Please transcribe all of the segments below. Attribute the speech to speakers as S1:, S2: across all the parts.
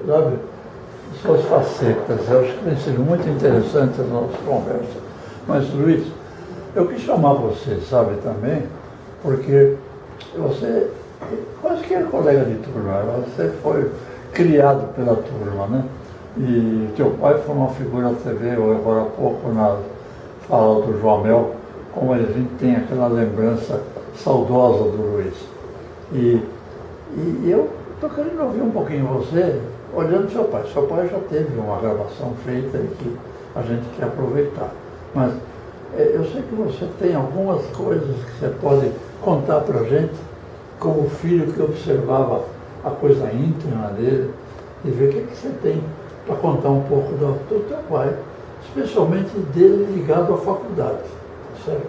S1: sabe, suas facetas. Eu acho que tem sido muito interessante as nossas conversas. Mas, Luiz, eu quis chamar você, sabe, também, porque você quase que é colega de turma, você foi criado pela turma, né? E teu pai foi uma figura, você viu agora há pouco na fala do João Mel, como a gente tem aquela lembrança saudosa do Luiz. E eu estou querendo ouvir um pouquinho você, olhando seu pai. Seu pai já teve uma gravação feita e que a gente quer aproveitar. Mas eu sei que você tem algumas coisas que você pode contar para a gente, como filho que observava a coisa íntima dele, e ver o que você tem para contar um pouco do teu pai, especialmente dele ligado à faculdade, certo?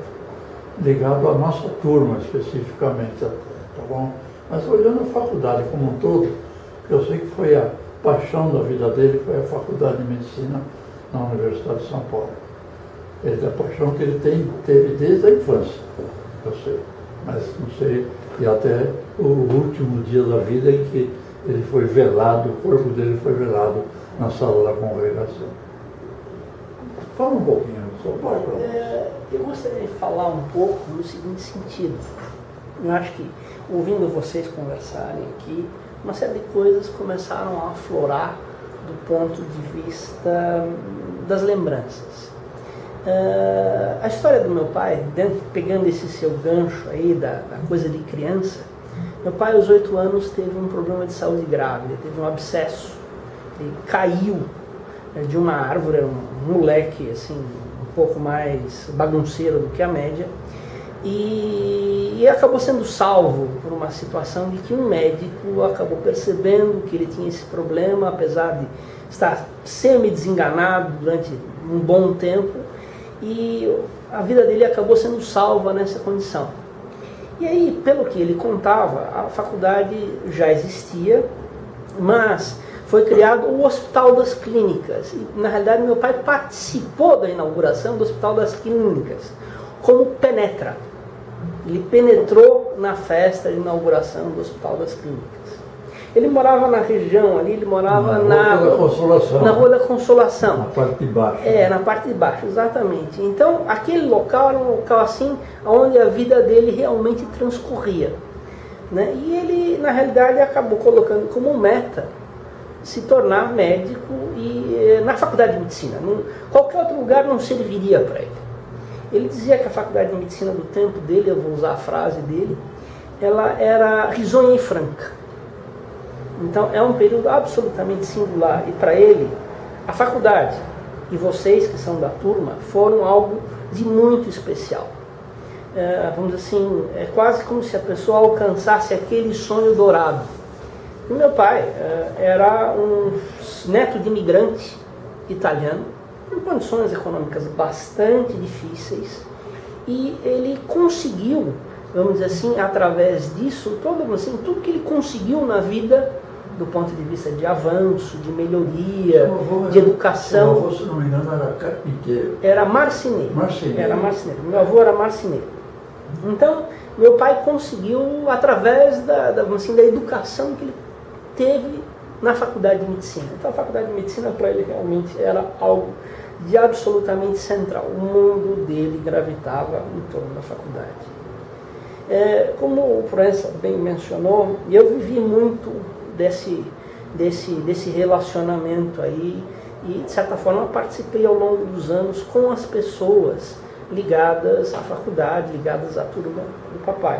S1: Ligado à nossa turma especificamente, tá bom? Mas olhando a faculdade como um todo, eu sei que foi a paixão da vida dele, foi a Faculdade de Medicina na Universidade de São Paulo. É a paixão que ele teve desde a infância, eu sei. Mas não sei, e até o último dia da vida em que ele foi velado, o corpo dele foi velado na sala da congregação. Fala um pouquinho do seu pai.
S2: Eu gostaria de falar um pouco no seguinte sentido. Eu acho que, ouvindo vocês conversarem aqui, uma série de coisas começaram a aflorar do ponto de vista das lembranças. A história do meu pai, pegando esse seu gancho aí da coisa de criança, meu pai aos 8 anos teve um problema de saúde grave, ele teve um abscesso, ele caiu de uma árvore, um moleque assim, um pouco mais bagunceiro do que a média, e acabou sendo salvo por uma situação de que um médico acabou percebendo que ele tinha esse problema, apesar de estar semi-desenganado durante um bom tempo, e a vida dele acabou sendo salva nessa condição. E aí, pelo que ele contava, a faculdade já existia, mas foi criado o Hospital das Clínicas. E, na realidade, meu pai participou da inauguração do Hospital das Clínicas como penetra. Ele penetrou na festa de inauguração do Hospital das Clínicas. Ele morava na região ali, ele morava na Rua da Consolação.
S1: Na parte de baixo.
S2: Na parte de baixo, exatamente. Então, aquele local era um local assim, onde a vida dele realmente transcorria, né? E ele, na realidade, acabou colocando como meta se tornar médico na faculdade de medicina. Qualquer outro lugar não serviria para ele. Ele dizia que a faculdade de medicina do tempo dele, eu vou usar a frase dele, ela era risonha e franca. Então é um período absolutamente singular, e para ele, a faculdade e vocês que são da turma foram algo de muito especial. Vamos dizer assim, é quase como se a pessoa alcançasse aquele sonho dourado. O meu pai era um neto de imigrante italiano, em condições econômicas bastante difíceis, e ele conseguiu, vamos dizer assim, através disso, tudo que ele conseguiu na vida, do ponto de vista de avanço, de melhoria, de educação.
S1: Meu avô, se não me engano, era carpinteiro.
S2: Era marceneiro.
S1: Era
S2: marceneiro. Meu avô era marceneiro. Então, meu pai conseguiu, através da educação que ele teve na faculdade de medicina. Então, a faculdade de medicina, para ele, realmente era algo de absolutamente central. O mundo dele gravitava em torno da faculdade. Como o Proença bem mencionou, eu vivi muito desse relacionamento aí, e de certa forma participei ao longo dos anos com as pessoas ligadas à faculdade, ligadas à turma do papai.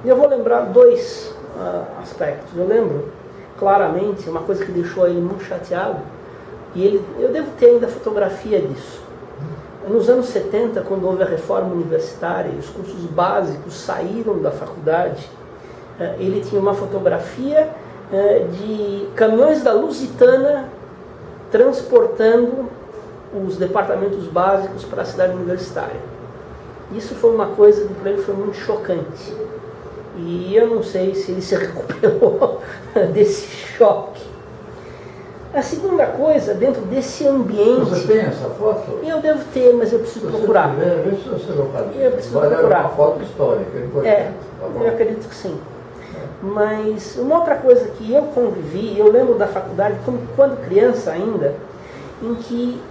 S2: Eu vou lembrar dois aspectos. Eu lembro claramente uma coisa que deixou ele muito chateado, e eu devo ter ainda fotografia disso. Nos anos 70, quando houve a reforma universitária e os cursos básicos saíram da faculdade, ele tinha uma fotografia de caminhões da Lusitana transportando os departamentos básicos para a cidade universitária. Isso foi uma coisa que para ele foi muito chocante. E eu não sei se ele se recuperou desse choque. A segunda coisa, dentro desse ambiente...
S1: Você tem essa foto?
S2: Eu devo ter, mas eu preciso procurar.
S1: Vê se você localiza.
S2: Eu preciso procurar.
S1: Uma foto histórica, é importante.
S2: Eu acredito que sim. Mas uma outra coisa que eu convivi, eu lembro da faculdade, quando criança ainda, em que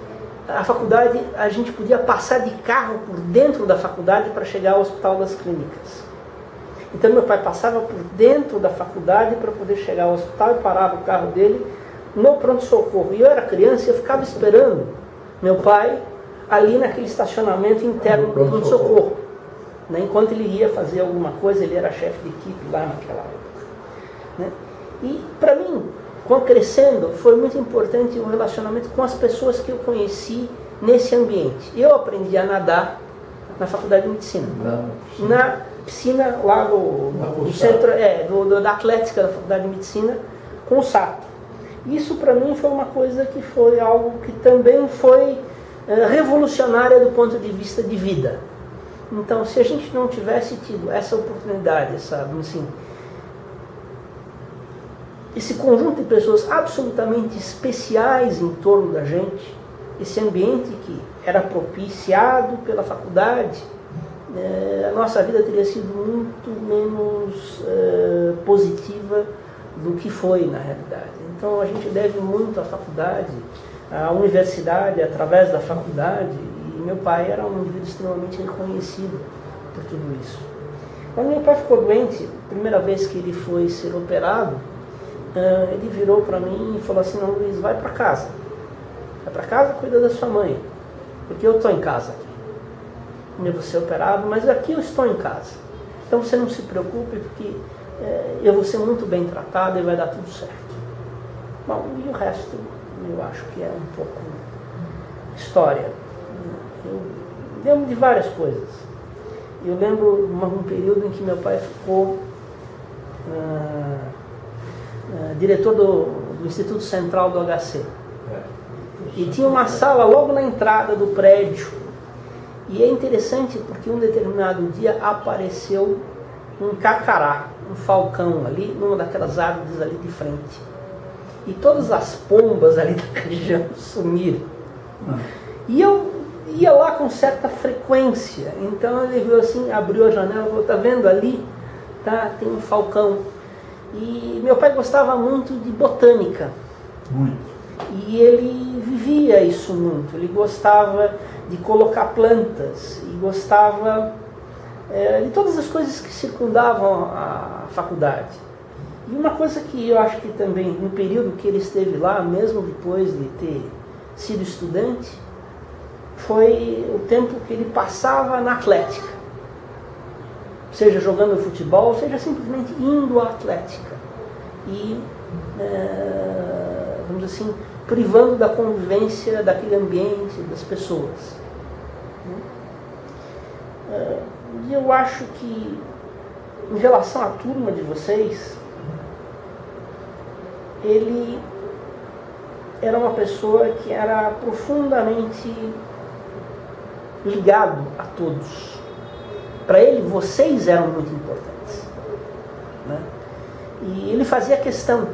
S2: a faculdade, a gente podia passar de carro por dentro da faculdade para chegar ao Hospital das Clínicas. Então meu pai passava por dentro da faculdade para poder chegar ao hospital e parava o carro dele no pronto-socorro. E eu era criança e eu ficava esperando meu pai ali naquele estacionamento interno do pronto-socorro. Né? Enquanto ele ia fazer alguma coisa, ele era chefe de equipe lá naquela época. Né? E para mim, crescendo, foi muito importante o relacionamento com as pessoas que eu conheci nesse ambiente. Eu aprendi a nadar na faculdade de medicina. Na piscina lá do centro, da atlética da faculdade de medicina, com o Sato. Isso para mim foi uma coisa que foi algo que também foi revolucionária do ponto de vista de vida. Então, se a gente não tivesse tido essa oportunidade, esse conjunto de pessoas absolutamente especiais em torno da gente, esse ambiente que era propiciado pela faculdade, a nossa vida teria sido muito menos positiva do que foi na realidade. Então a gente deve muito à faculdade, à universidade, através da faculdade, e meu pai era um indivíduo extremamente reconhecido por tudo isso. Quando meu pai ficou doente, a primeira vez que ele foi ser operado, ele virou para mim e falou assim: não, Luiz, vai para casa. Vai para casa, cuida da sua mãe, porque eu estou em casa aqui. Eu vou ser operado, mas aqui eu estou em casa. Então você não se preocupe, porque eu vou ser muito bem tratado e vai dar tudo certo. Bom, e o resto eu acho que é um pouco história. Eu lembro de várias coisas. Eu lembro de um período em que meu pai ficou diretor do Instituto Central do HC. E tinha uma sala logo na entrada do prédio. E é interessante porque um determinado dia apareceu um cacará, um falcão ali, numa daquelas árvores ali de frente. E todas as pombas ali da região sumiram. E eu ia lá com certa frequência. Então ele viu assim, abriu a janela e falou: tá vendo ali? Tá, tem um falcão. E meu pai gostava muito de botânica.
S1: Muito.
S2: E ele vivia isso muito. Ele gostava de colocar plantas e gostava de todas as coisas que circundavam a faculdade. E uma coisa que eu acho que também, no período que ele esteve lá, mesmo depois de ter sido estudante, foi o tempo que ele passava na atlética. Seja jogando futebol, seja simplesmente indo à atlética. E, vamos dizer assim, privando da convivência daquele ambiente, das pessoas. E eu acho que, em relação à turma de vocês, ele era uma pessoa que era profundamente ligado a todos. Para ele, vocês eram muito importantes. Né? E ele fazia questão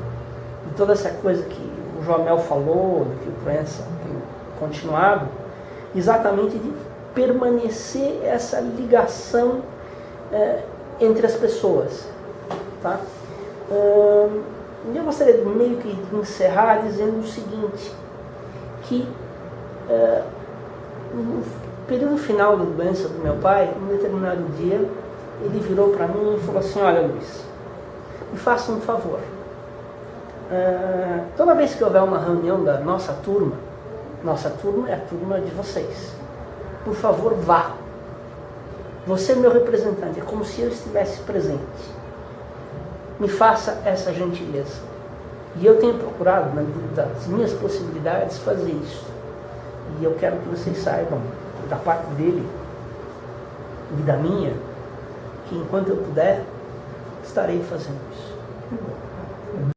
S2: de toda essa coisa que o Joamel falou, do que o Proença tem continuado, exatamente de permanecer essa ligação entre as pessoas. Tá? Eu gostaria meio que de encerrar dizendo o seguinte, que no período final da doença do meu pai, um determinado dia, ele virou para mim e falou assim: olha, Luiz, me faça um favor. Toda vez que houver uma reunião da nossa turma é a turma de vocês. Por favor, vá. Você é meu representante, é como se eu estivesse presente. Me faça essa gentileza. E eu tenho procurado, na medida das minhas possibilidades, fazer isso. E eu quero que vocês saibam, da parte dele e da minha, que enquanto eu puder, estarei fazendo isso.